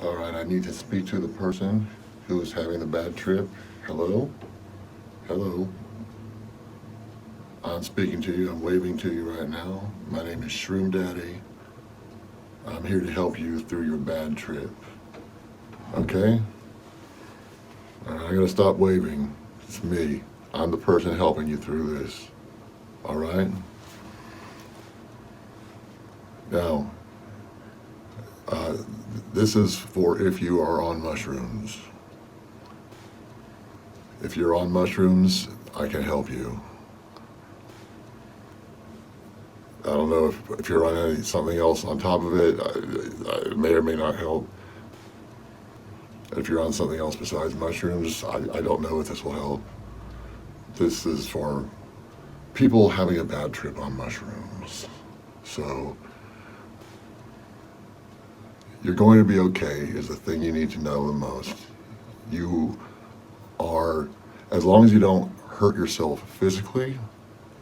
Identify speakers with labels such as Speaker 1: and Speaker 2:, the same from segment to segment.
Speaker 1: All right, I need to speak to the person who is having the bad trip. Hello? Hello? I'm speaking to you. I'm waving to you right now. My name is Shroom Daddy. I'm here to help you through your bad trip. Okay? All right, I'm going to stop waving. It's me. I'm the person helping you through this. All right? Now, this is for if you are on mushrooms. If you're on mushrooms, I can help you. I don't know if you're on something else on top of it. It may or may not help. If you're on something else besides mushrooms, I don't know if this will help. This is for people having a bad trip on mushrooms. So, you're going to be okay is the thing you need to know the most. You are, as long as you don't hurt yourself physically,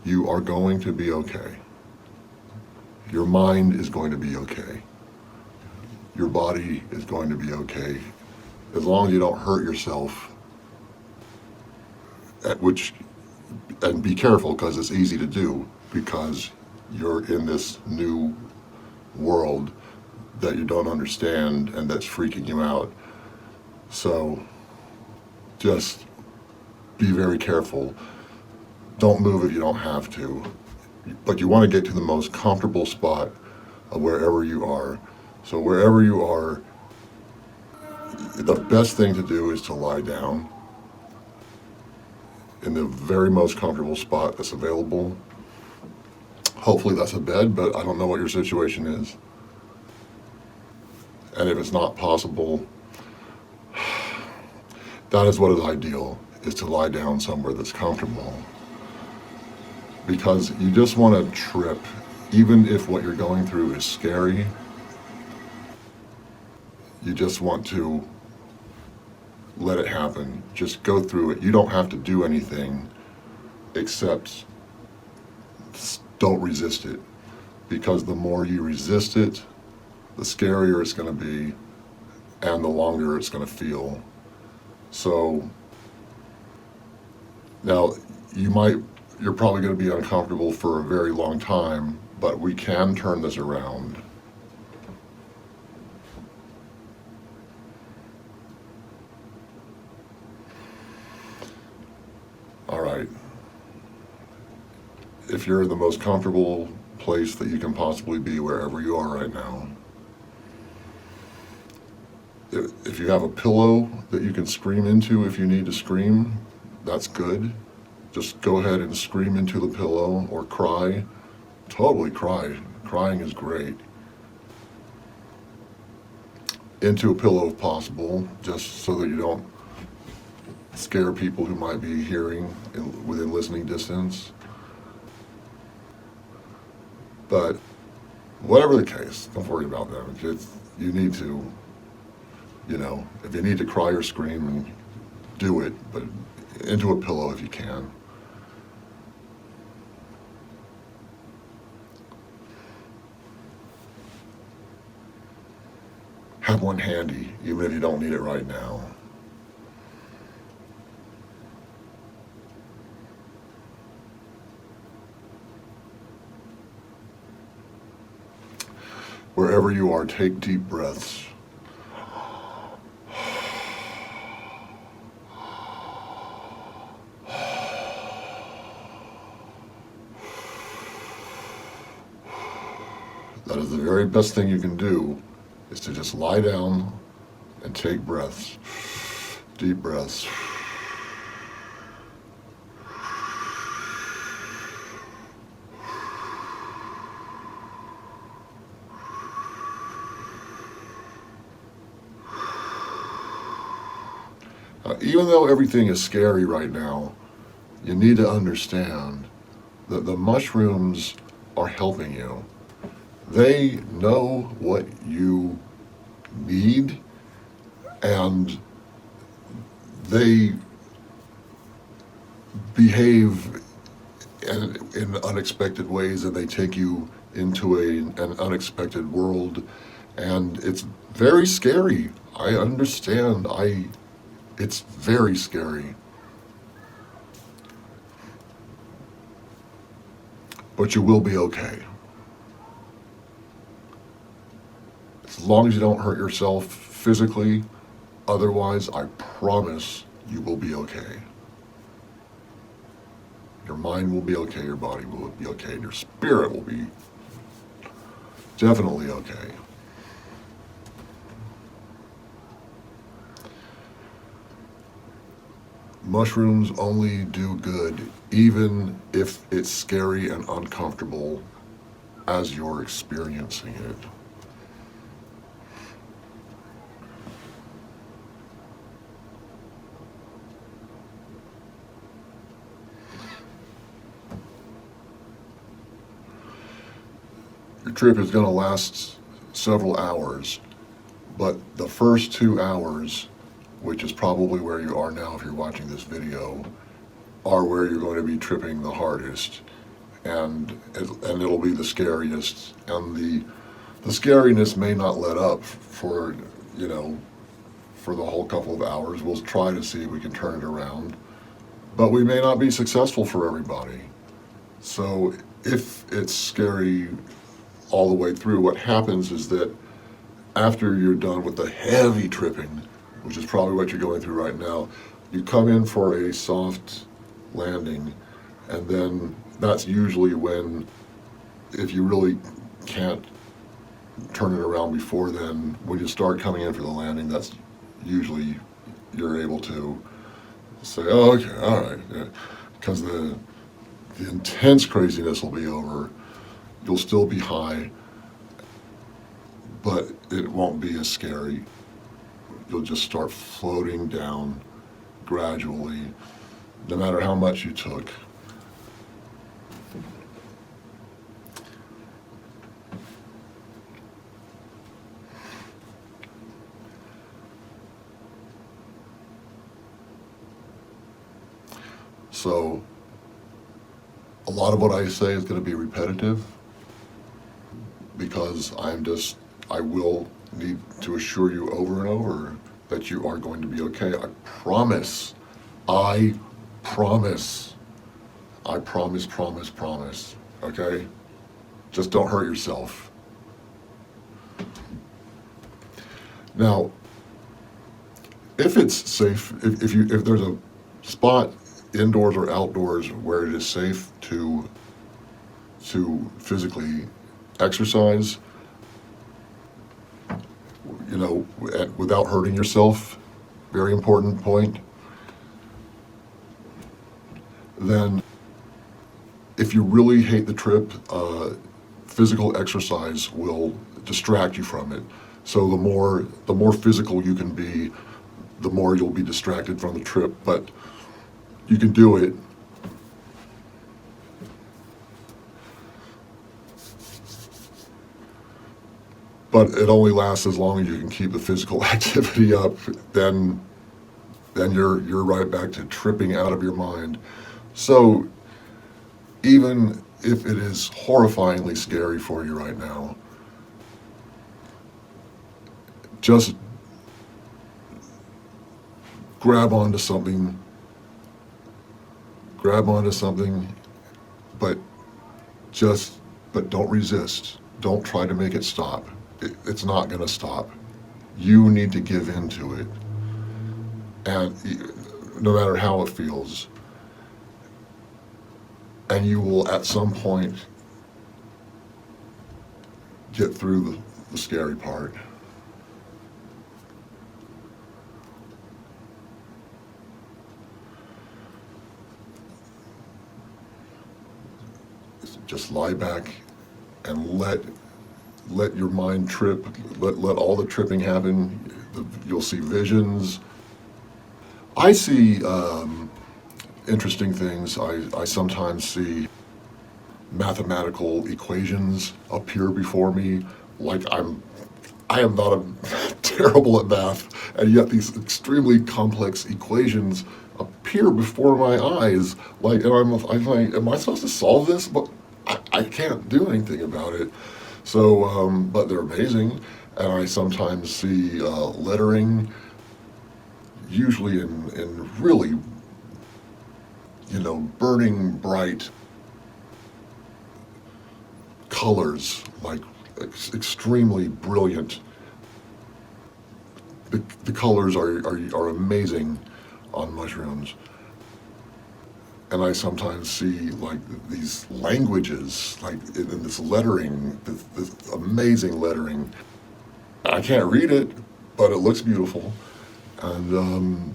Speaker 1: you are going to be okay. Your mind is going to be okay. Your body is going to be okay. As long as you don't hurt yourself, and be careful because it's easy to do because you're in this new world that you don't understand and that's freaking you out. So just be very careful. Don't move if you don't have to. But you want to get to the most comfortable spot of wherever you are. So wherever you are, the best thing to do is to lie down in the very most comfortable spot that's available. Hopefully that's a bed, but I don't know what your situation is. And if it's not possible, that is what is ideal, is to lie down somewhere that's comfortable. Because you just want to trip, even if what you're going through is scary, you just want to let it happen. Just go through it. You don't have to do anything except don't resist it. Because the more you resist it, the scarier it's going to be and the longer it's going to feel. So now you're probably going to be uncomfortable for a very long time, but we can turn this around. All right. If you're in the most comfortable place that you can possibly be, wherever you are right now, if you have a pillow that you can scream into if you need to scream, that's good. Just go ahead and scream into the pillow or cry. Totally cry. Crying is great. Into a pillow if possible, just so that you don't scare people who might be hearing within listening distance. But whatever the case, don't worry about that. You need to, if you need to cry or scream, and do it, but into a pillow if you can. Have one handy, even if you don't need it right now. Wherever you are, take deep breaths. That is the very best thing you can do, is to just lie down and take breaths, deep breaths. Even though everything is scary right now, you need to understand that the mushrooms are helping you. They know what you need, and they behave in unexpected ways, and they take you into an unexpected world, And it's very scary. I understand. It's very scary. But you will be okay. As long as you don't hurt yourself physically, otherwise, I promise you will be okay. Your mind will be okay, your body will be okay, and your spirit will be definitely okay. Mushrooms only do good even if it's scary and uncomfortable as you're experiencing it. Your trip is going to last several hours, but the first 2 hours, which is probably where you are now if you're watching this video, are where you're going to be tripping the hardest, and it'll be the scariest, and the scariness may not let up for the whole couple of hours. We'll try to see if we can turn it around, but we may not be successful for everybody. So if it's scary all the way through, what happens is that after you're done with the heavy tripping, which is probably what you're going through right now, you come in for a soft landing, and then that's usually when, if you really can't turn it around before then, when you start coming in for the landing, that's usually you're able to say, oh, okay, all right, because the intense craziness will be over. You'll still be high, but it won't be as scary. You'll just start floating down gradually, no matter how much you took. So, a lot of what I say is going to be repetitive, because I will need to assure you over and over that you are going to be okay. I promise. I promise. I promise, promise, promise. Okay? Just don't hurt yourself. Now, if it's safe, if there's a spot indoors or outdoors where it is safe to physically exercise, without hurting yourself, very important point, then if you really hate the trip, physical exercise will distract you from it. So the more physical you can be, the more you'll be distracted from the trip, but you can do it. But it only lasts as long as you can keep the physical activity up. Then you're right back to tripping out of your mind. So even if it is horrifyingly scary for you right now, just grab onto something, but don't resist. Don't try to make it stop. It's not going to stop. You need to give in to it, and no matter how it feels, and you will at some point get through the scary part. Just lie back and let your mind trip. Let all the tripping happen. You'll see visions. I see interesting things. I sometimes see mathematical equations appear before me, like I am not terrible at math, and yet these extremely complex equations appear before my eyes. Like, and I'm like, am I supposed to solve this? But I can't do anything about it. So, but they're amazing, and I sometimes see lettering, usually in really, burning bright colors, like extremely brilliant. The colors are amazing on mushrooms. And I sometimes see like these languages, like in this lettering, this amazing lettering. I can't read it, but it looks beautiful. And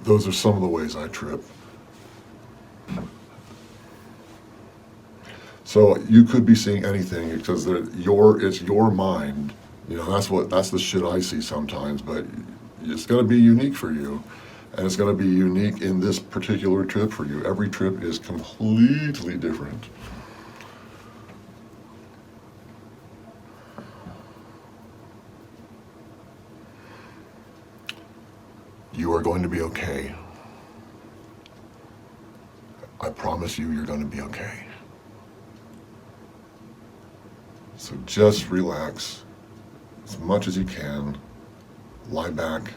Speaker 1: those are some of the ways I trip. So you could be seeing anything because it's your mind. That's the shit I see sometimes, but it's going to be unique for you. And it's going to be unique in this particular trip for you. Every trip is completely different. You are going to be okay. I promise you're going to be okay. So just relax as much as you can. Lie back.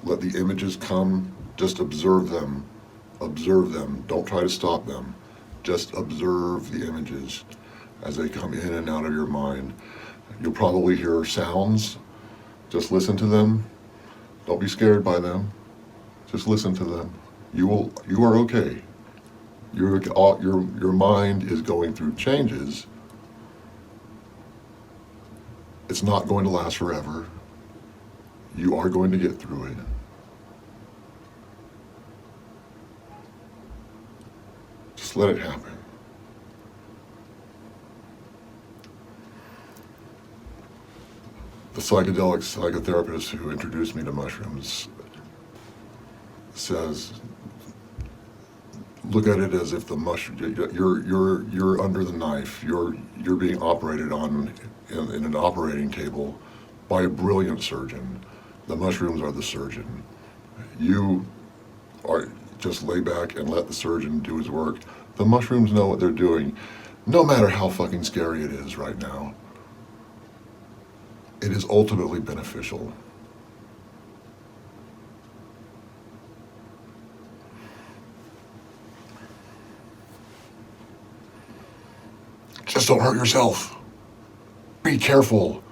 Speaker 1: Let the images come. Just observe them. Observe them. Don't try to stop them. Just observe the images as they come in and out of your mind. You'll probably hear sounds. Just listen to them. Don't be scared by them. Just listen to them. You are okay. Your mind is going through changes. It's not going to last forever. You are going to get through it. Just let it happen. The psychedelic psychotherapist who introduced me to mushrooms says, look at it as if the mushroom, you're under the knife. You're being operated on in an operating table by a brilliant surgeon. The mushrooms are the surgeon. You are just lay back and let the surgeon do his work. The mushrooms know what they're doing, no matter how fucking scary it is right now. It is ultimately beneficial. Just don't hurt yourself. Be careful.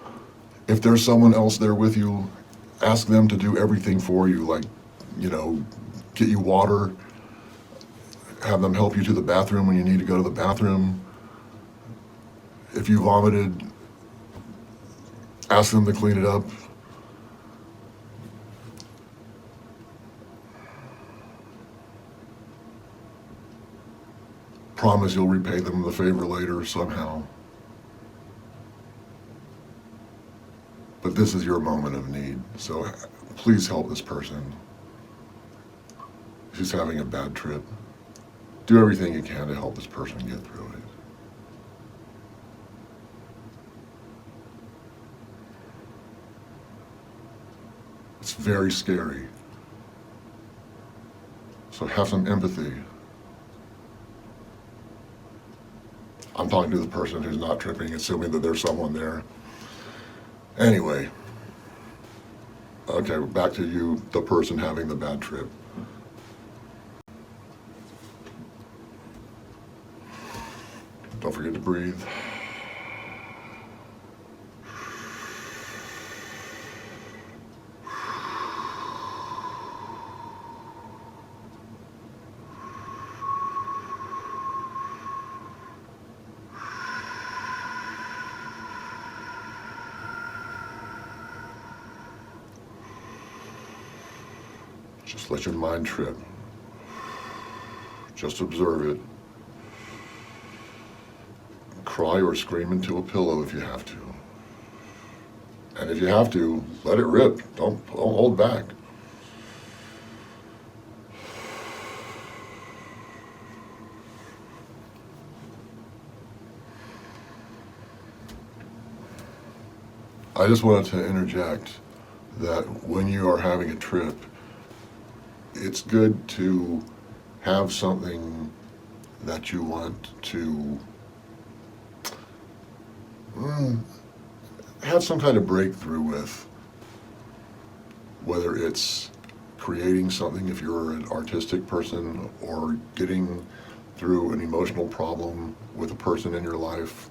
Speaker 1: If there's someone else there with you, ask them to do everything for you, like, get you water, have them help you to the bathroom when you need to go to the bathroom. If you vomited, ask them to clean it up. Promise you'll repay them the favor later somehow. But this is your moment of need, so please help this person. She's having a bad trip. Do everything you can to help this person get through it. It's very scary. So have some empathy. I'm talking to the person who's not tripping, assuming that there's someone there. Anyway, okay, back to you, the person having the bad trip. Don't forget to breathe. Just let your mind trip. Just observe it. Cry or scream into a pillow if you have to. And if you have to, let it rip. Don't hold back. I just wanted to interject that when you are having a trip, it's good to have something that you want to have some kind of breakthrough with, whether it's creating something if you're an artistic person, or getting through an emotional problem with a person in your life,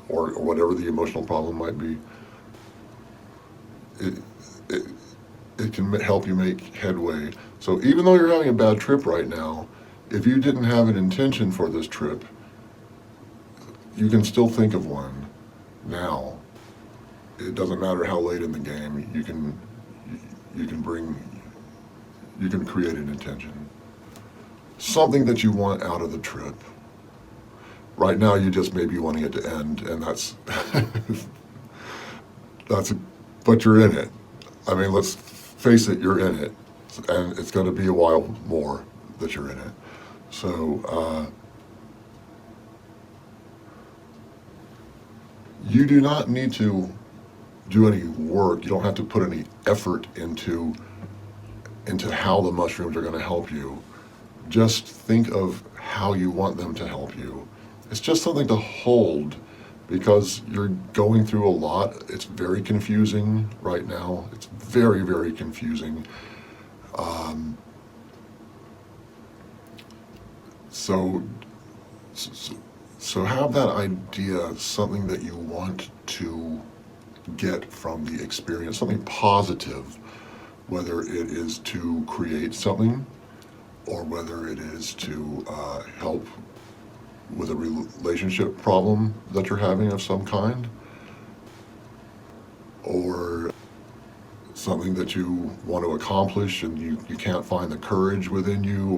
Speaker 1: or whatever the emotional problem might be. It can help you make headway. So even though you're having a bad trip right now, if you didn't have an intention for this trip, you can still think of one now. It doesn't matter how late in the game, you can create an intention. Something that you want out of the trip. Right now you just may be wanting it to end, and that's, but you're in it. I mean, let's face it, you're in it, and it's going to be a while more that you're in it. So you do not need to do any work. You don't have to put any effort into how the mushrooms are going to help you. Just think of how you want them to help you. It's just something to hold, because you're going through a lot. It's very confusing right now. It's very, very confusing. So have that idea, something that you want to get from the experience, something positive, whether it is to create something, or whether it is to help with a relationship problem that you're having of some kind, or something that you want to accomplish and you can't find the courage within you,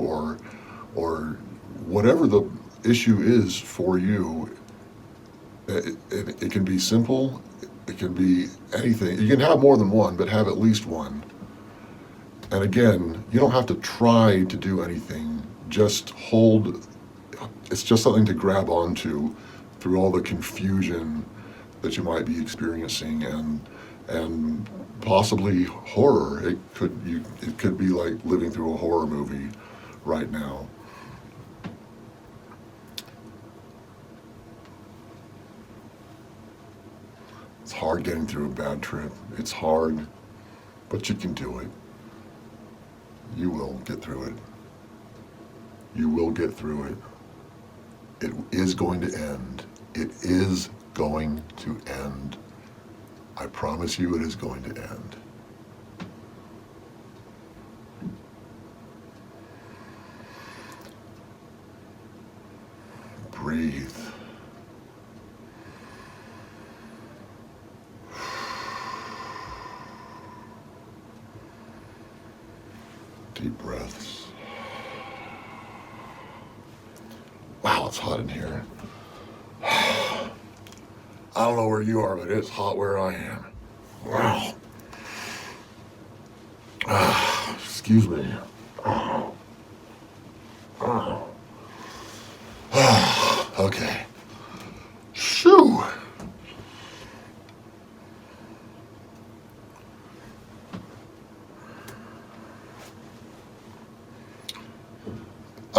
Speaker 1: or whatever the issue is for you. It can be simple, it can be anything. You can have more than one, but have at least one. And again, you don't have to try to do anything, just hold. It's just something to grab onto through all the confusion that you might be experiencing, and possibly horror. It could be like living through a horror movie right now. It's hard getting through a bad trip. It's hard, but you can do it. You will get through it. You will get through it. It is going to end. It is going to end. I promise you it is going to end. Breathe. Deep breaths. Wow, it's hot in here. I don't know where you are, but it's hot where I am. Wow. Excuse me. Okay. Shoo.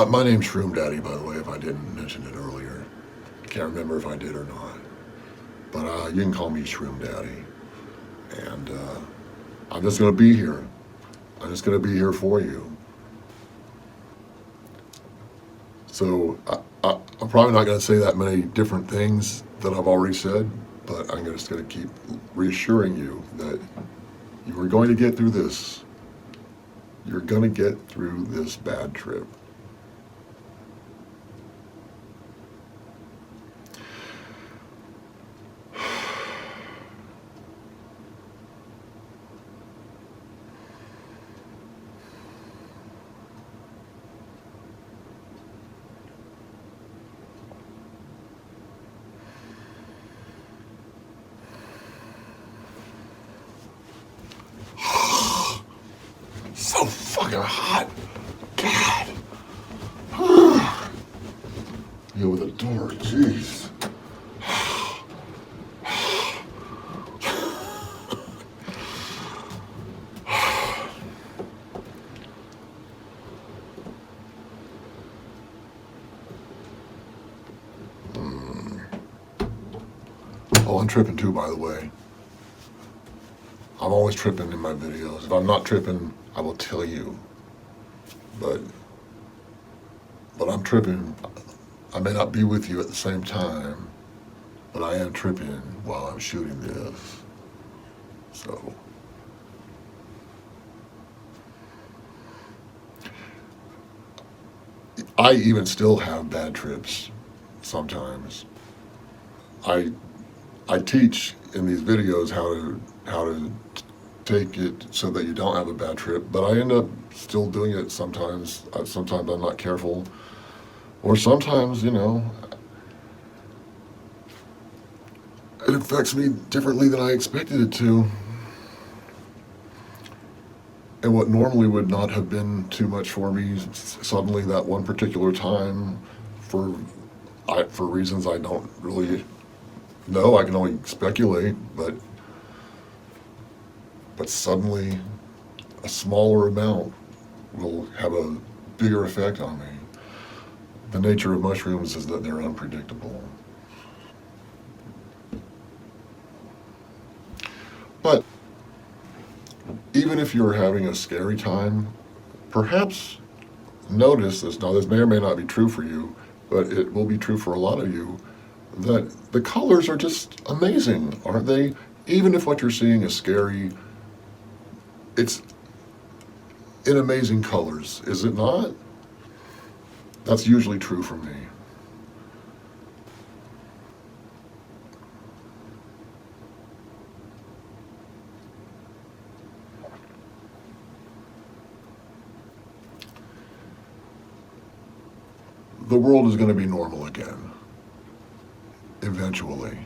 Speaker 1: My name's Shroom Daddy, by the way, if I didn't mention it earlier. I can't remember if I did or not. But you can call me Shroom Daddy. And I'm just going to be here. I'm just going to be here for you. So I'm probably not going to say that many different things that I've already said, but I'm just going to keep reassuring you that you are going to get through this. You're going to get through this bad trip. So fucking hot. God. Yeah, with a door, jeez. Oh, I'm tripping too, by the way. I'm always tripping in my videos. If I'm not tripping, I will tell you. But I'm tripping. I may not be with you at the same time, but I am tripping while I'm shooting this. So. I even still have bad trips sometimes. I teach in these videos how to take it so that you don't have a bad trip, but I end up still doing it sometimes. Sometimes I'm not careful, or sometimes, it affects me differently than I expected it to. And what normally would not have been too much for me, suddenly that one particular time, for reasons I don't really know, I can only speculate, but suddenly a smaller amount will have a bigger effect on me. The nature of mushrooms is that they're unpredictable. But even if you're having a scary time, perhaps notice this. Now, this may or may not be true for you, but it will be true for a lot of you, that the colors are just amazing, aren't they? Even if what you're seeing is scary, it's in amazing colors, is it not? That's usually true for me. The world is going to be normal again, eventually.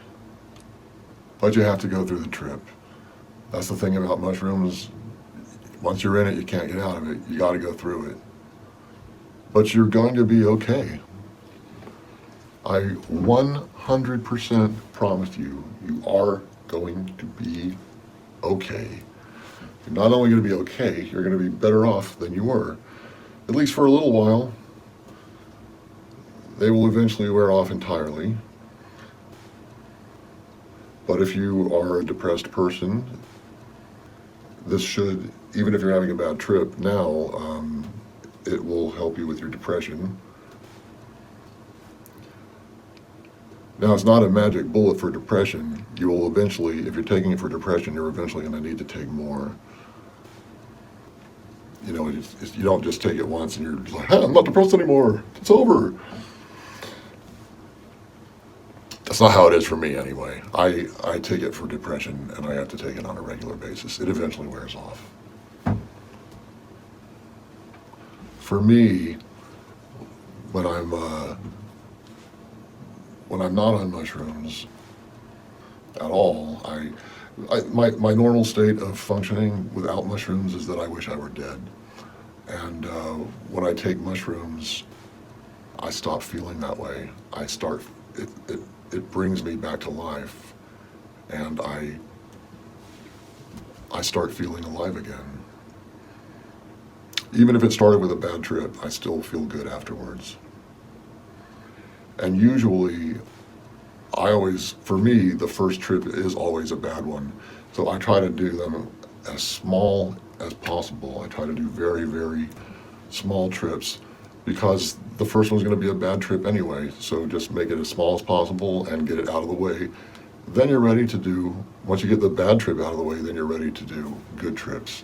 Speaker 1: But you have to go through the trip. That's the thing about mushrooms. Once you're in it, you can't get out of it. You got to go through it. But you're going to be okay. I 100% promise you, you are going to be okay. You're not only going to be okay, you're going to be better off than you were, at least for a little while. They will eventually wear off entirely. But if you are a depressed person, this should, even if you're having a bad trip now, it will help you with your depression. Now, it's not a magic bullet for depression. You will eventually, if you're taking it for depression, you're eventually going to need to take more. You don't just take it once and you're just like, hey, I'm not depressed anymore. It's over. That's not how it is for me anyway. I take it for depression and I have to take it on a regular basis. It eventually wears off. For me, when I'm not on mushrooms at all, my normal state of functioning without mushrooms is that I wish I were dead. And when I take mushrooms, I stop feeling that way. It brings me back to life, and I start feeling alive again. Even if it started with a bad trip, I still feel good afterwards. And usually, for me, the first trip is always a bad one. So I try to do them as small as possible. I try to do very, very small trips, because the first one's going to be a bad trip anyway. So just make it as small as possible and get it out of the way. Then you're ready to do, once you get the bad trip out of the way, then you're ready to do good trips.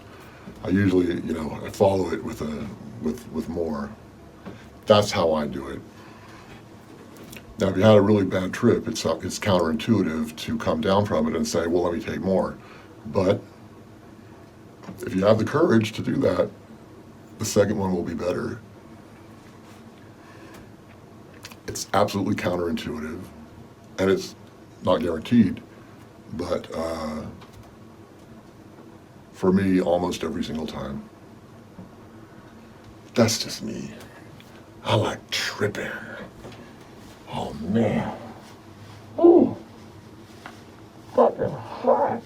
Speaker 1: I usually, I follow it with more. That's how I do it. Now, if you had a really bad trip, it's counterintuitive to come down from it and say, well, let me take more. But if you have the courage to do that, the second one will be better. It's absolutely counterintuitive, and it's not guaranteed, but for me, almost every single time. That's just me. I like tripping. Oh, man. Ooh. Fucking hot.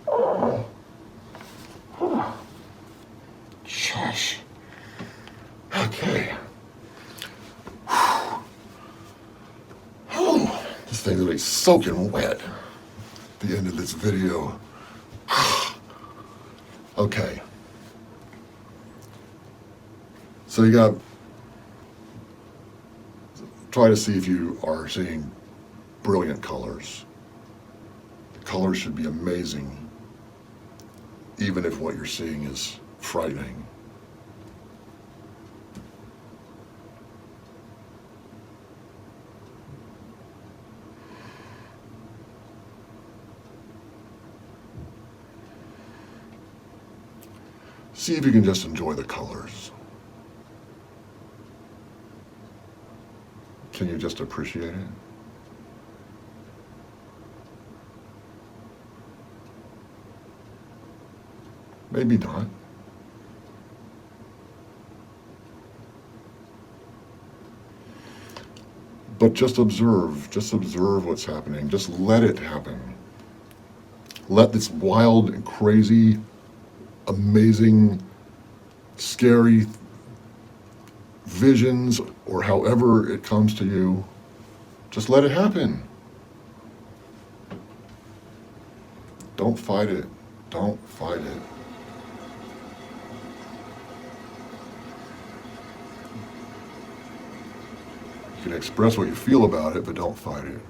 Speaker 1: Oh. Oh. Shush. Okay. Oh, this thing's gonna be soaking wet. The end of this video. Okay. So you got, try to see if you are seeing brilliant colors. Colors should be amazing, even if what you're seeing is frightening. See if you can just enjoy the colors. Can you just appreciate it? Maybe not. But just observe what's happening. Just let it happen. Let this wild and crazy, amazing, scary visions, or however it comes to you, just let it happen. Don't fight it. Don't fight it. You can express what you feel about it, but don't fight it.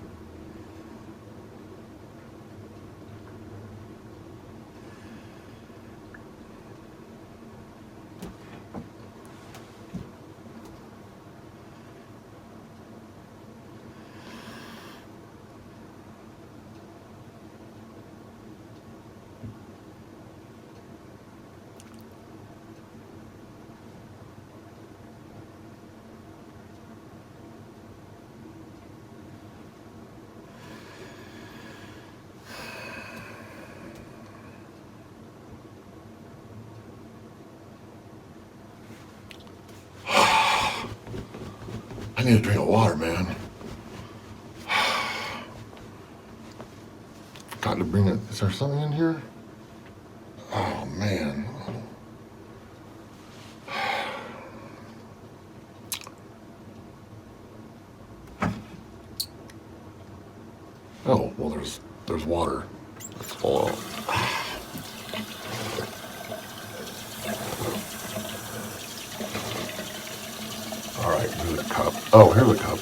Speaker 1: I need a drink of water, man. Forgot to bring it. Is there something in here? Oh, man. Oh, well, there's water. That's full. All right, here's a cup. Oh, here's a cup.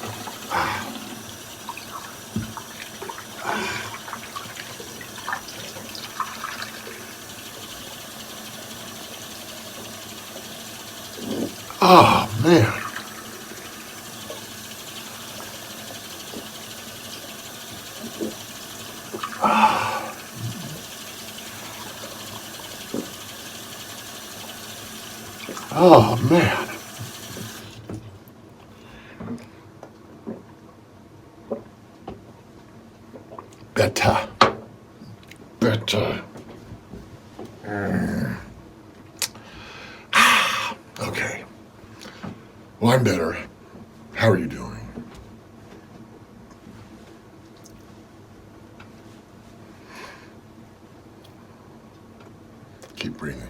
Speaker 1: Oh, man. Oh, man. Better. Okay. Well, I'm better. How are you doing? Keep breathing.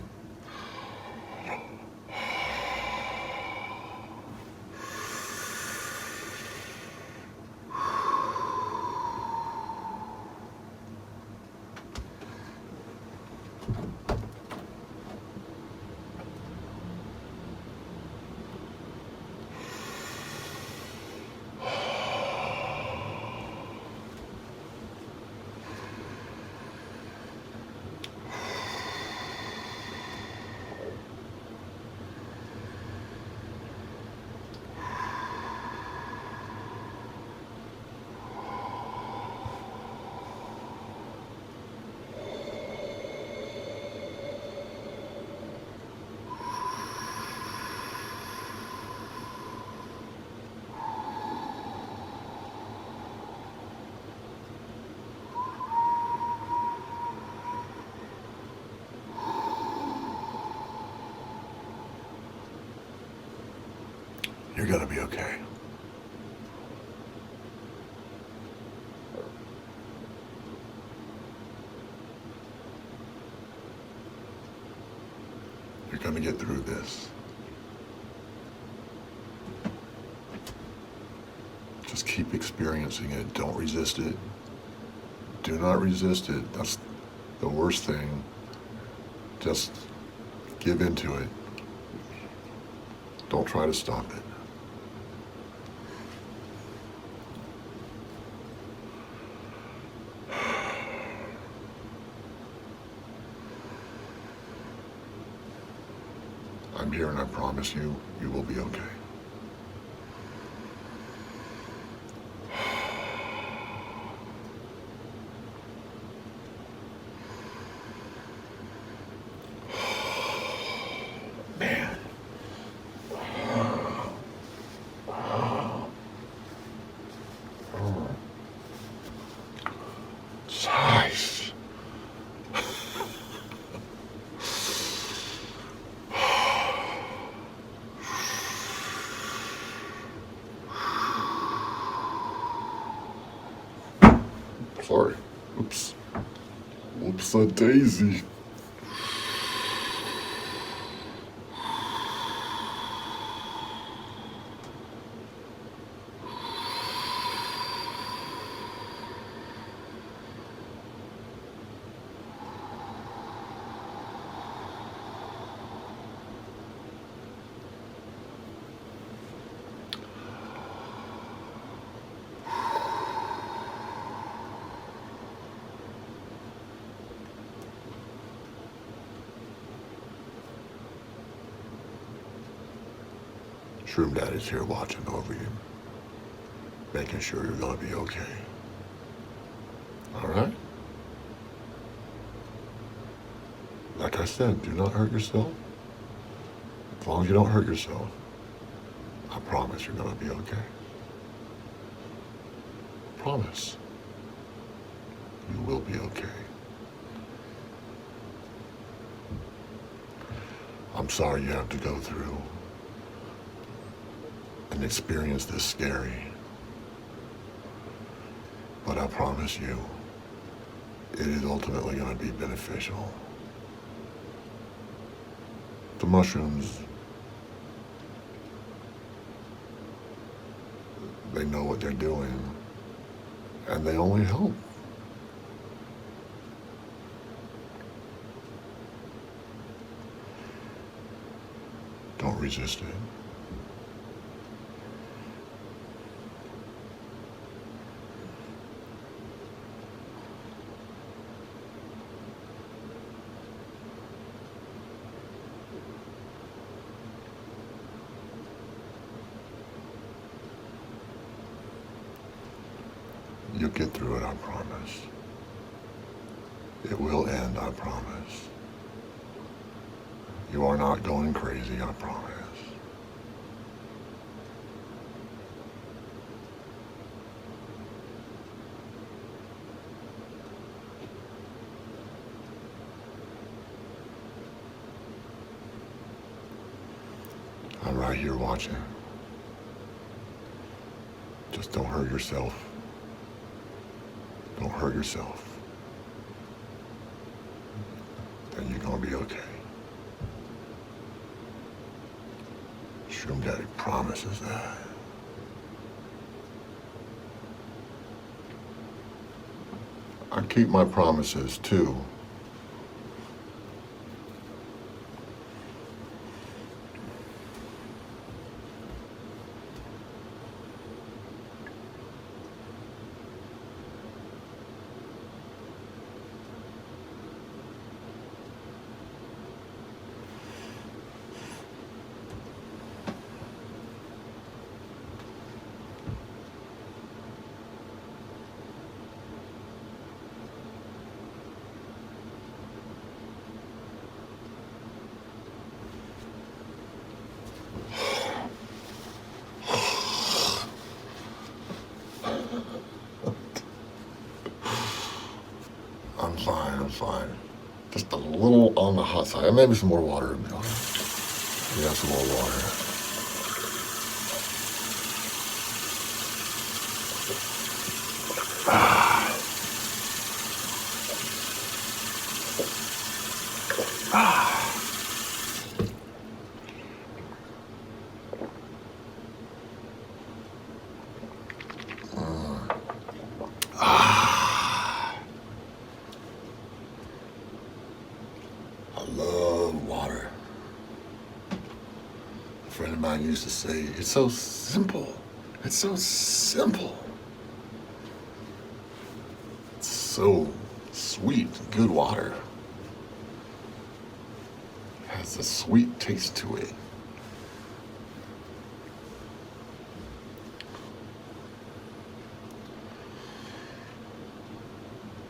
Speaker 1: You're gonna be okay. You're gonna get through this. Just keep experiencing it. Don't resist it. Do not resist it. That's the worst thing. Just give into it. Don't try to stop it. I'm here and I promise you, you will be okay. Man. Nice. Sorry. Oops. Whoops-a-daisy. Shroom Daddy's here watching over you, making sure you're gonna be okay. All right? Like I said, do not hurt yourself. As long as you don't hurt yourself, I promise you're gonna be okay. Promise. You will be okay. I'm sorry you have to go through and experience this scary, but I promise you, it is ultimately going to be beneficial. The mushrooms, they know what they're doing, and they only help. Don't resist it. You'll get through it, I promise. It will end, I promise. You are not going crazy, I promise. I'm right here watching. Just don't hurt yourself. Don't hurt yourself. Then you're gonna be okay. Shroom Daddy promises that. I keep my promises too. I'm fine. Just a little on the hot side. Maybe some more water. Yeah, some more water. love water. A friend of mine used to say, it's so simple. It's so simple. It's so sweet, good water. It has a sweet taste to it.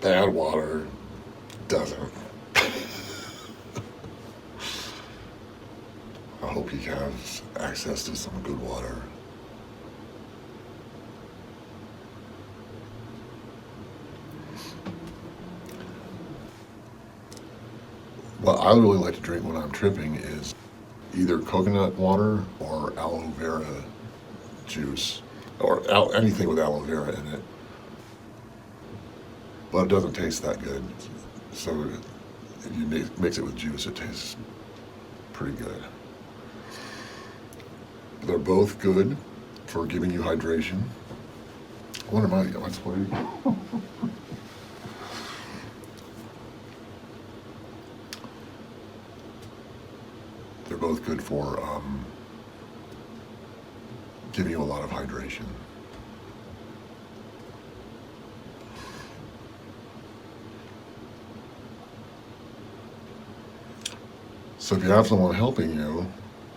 Speaker 1: Bad water doesn't. I hope he has access to some good water. What I really like to drink when I'm tripping is either coconut water or aloe vera juice, or anything with aloe vera in it. But it doesn't taste that good. So if you mix it with juice, it tastes pretty good. They're both good for giving you hydration. What am I sweaty? They're both good for giving you a lot of hydration. So if you have someone helping you,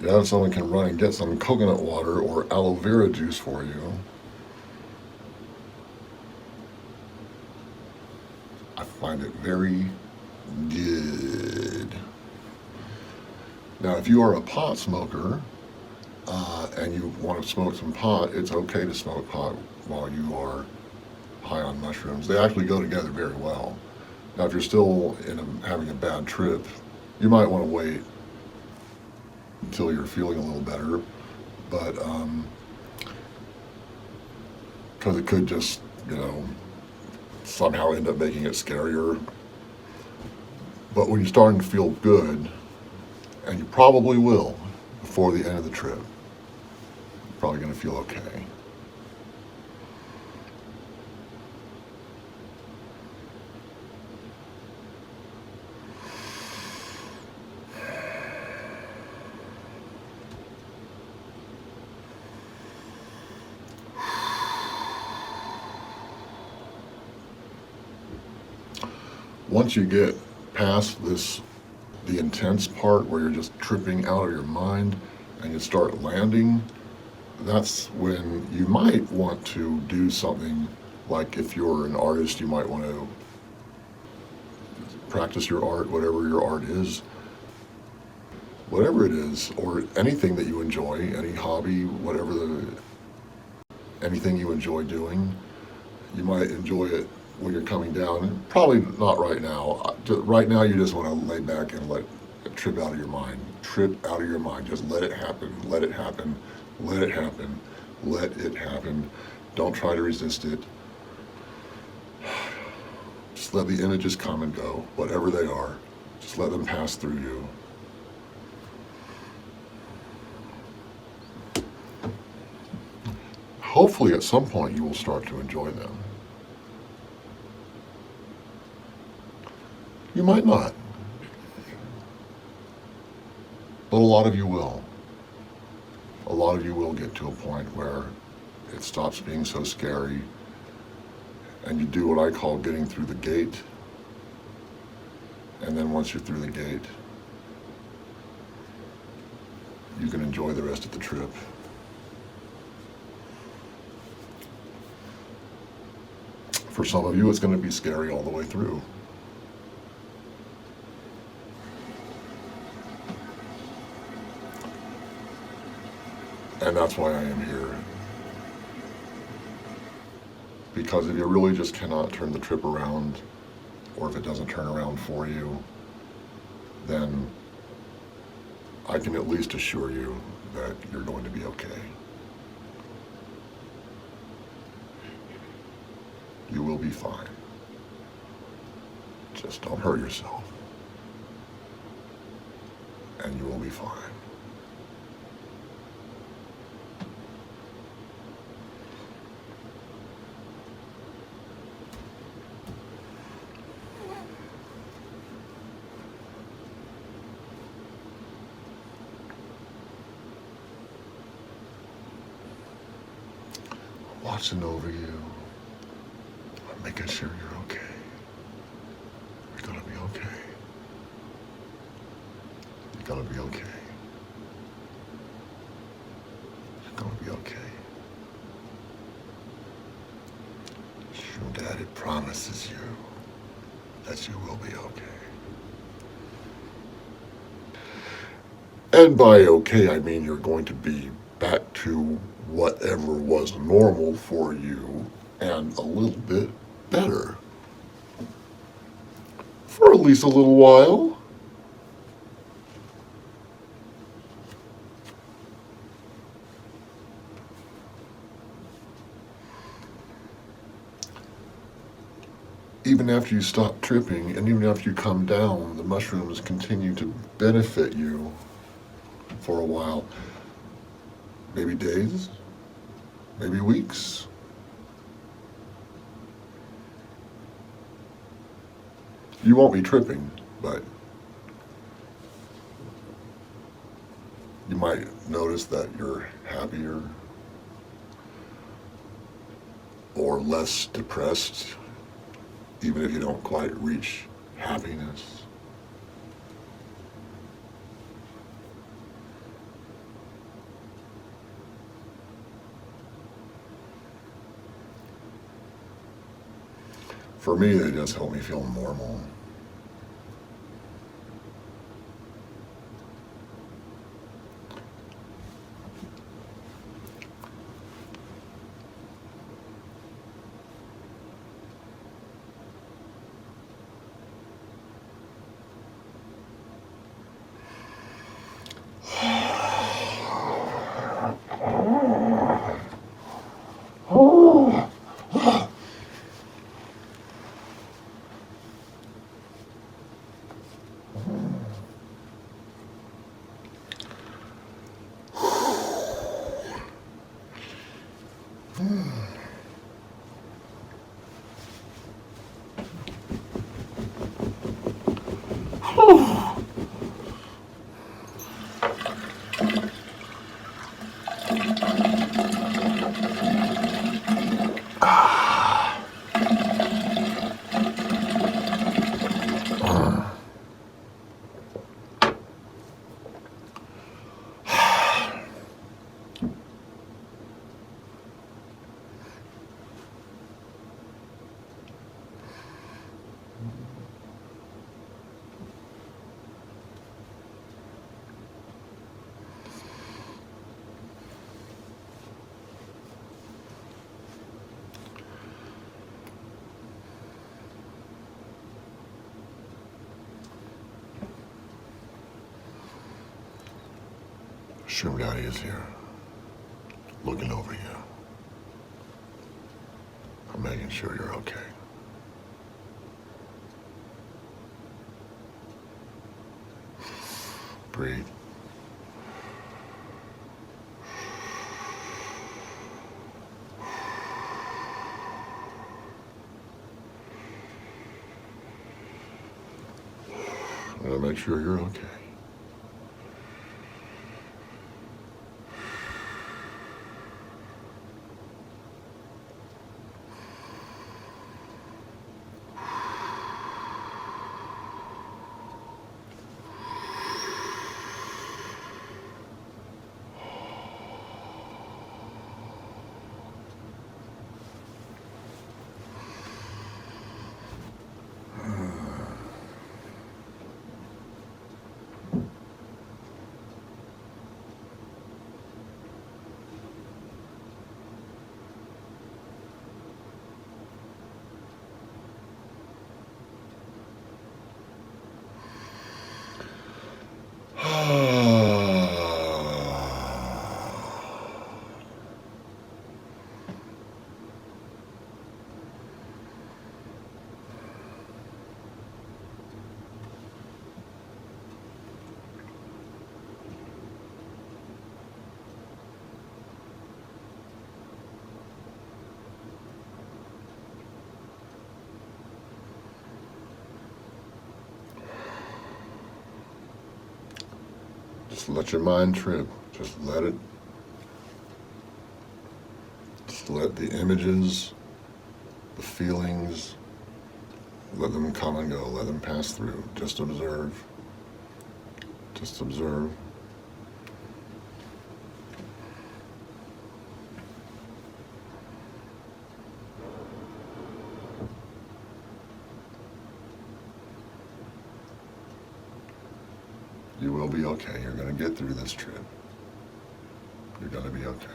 Speaker 1: you have someone can run and get some coconut water or aloe vera juice for you. I find it very good. Now, if you are a pot smoker and you want to smoke some pot, it's okay to smoke pot while you are high on mushrooms. They actually go together very well. Now, if you're still having a bad trip, you might want to wait until you're feeling a little better, but because it could just, somehow end up making it scarier. But when you're starting to feel good, and you probably will before the end of the trip, you're probably going to feel okay. Once you get past the intense part where you're just tripping out of your mind and you start landing, that's when you might want to do something like, if you're an artist, you might want to practice your art, whatever your art is. Whatever it is, or anything that you enjoy, any hobby, anything you enjoy doing, you might enjoy it when you're coming down. Probably not right now. Right now you just want to lay back and let it trip out of your mind. Trip out of your mind. Just let it happen. Let it happen. Let it happen. Let it happen. Don't try to resist it. Just let the images come and go, whatever they are. Just let them pass through you. Hopefully at some point you will start to enjoy them. You might not, but a lot of you will. A lot of you will get to a point where it stops being so scary and you do what I call getting through the gate. And then once you're through the gate, you can enjoy the rest of the trip. For some of you, it's going to be scary all the way through. And that's why I am here. Because if you really just cannot turn the trip around, or if it doesn't turn around for you, then I can at least assure you that you're going to be okay. You will be fine. Just don't hurt yourself. And you will be fine. watching over you. I'm making sure you're okay. You're gonna be okay. You're gonna be okay. You're gonna be okay. Shroom Daddy promises you that you will be okay. And by okay, I mean you're going to be back to whatever was normal for you and a little bit better. For at least a little while. Even after you stop tripping and even after you come down, the mushrooms continue to benefit you for a while. Maybe days, maybe weeks. You won't be tripping, but you might notice that you're happier or less depressed, even if you don't quite reach happiness. For me, they just help me feel normal. Shroom Daddy is here, looking over you. I'm making sure you're okay. Breathe. I'm gonna make sure you're okay. Just let your mind trip. Just let it Just let the images, the feelings, let them come and go, let them pass through. Just observe. Just observe. You will be okay. You're going to get through this trip. You're going to be okay.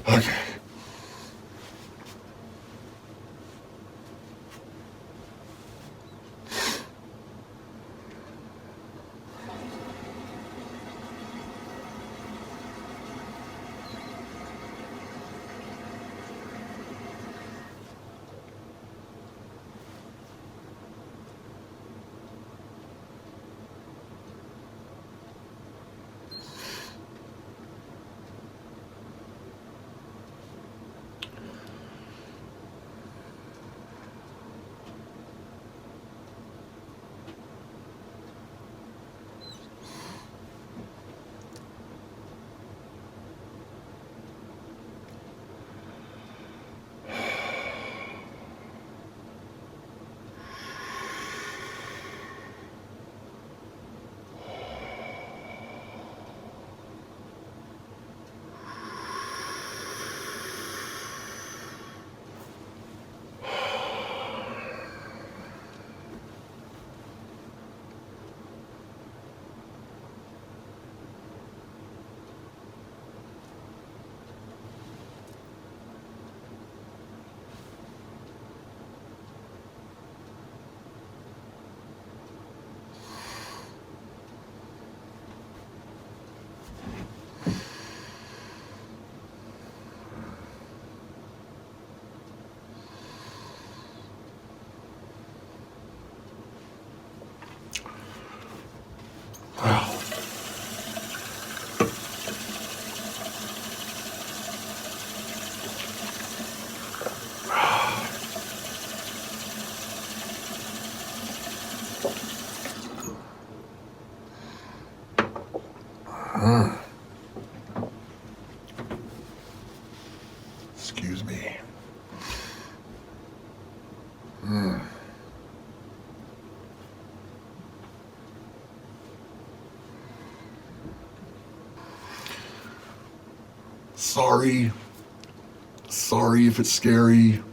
Speaker 1: Okay. Excuse me. Sorry if it's scary,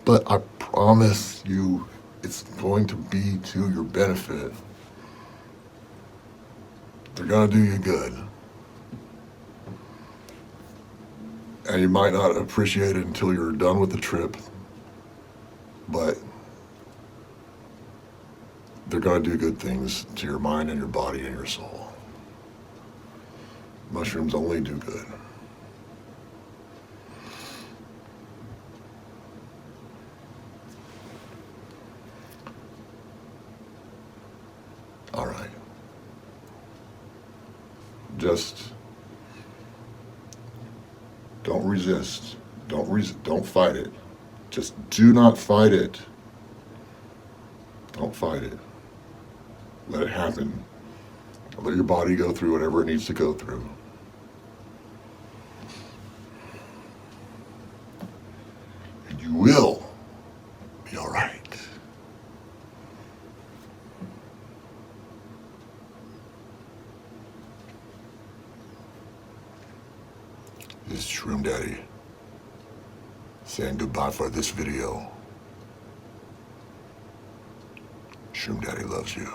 Speaker 1: but I promise you it's going to be to your benefit. They're gonna do you good. And you might not appreciate it until you're done with the trip, but they're gonna do good things to your mind and your body and your soul. Mushrooms only do good. All right. Just don't resist. Don't fight it. Just do not fight it. Don't fight it. Let it happen. Let your body go through whatever it needs to go through. And you will be be all right. This is Shroom Daddy saying goodbye for this video. Shroom Daddy loves you.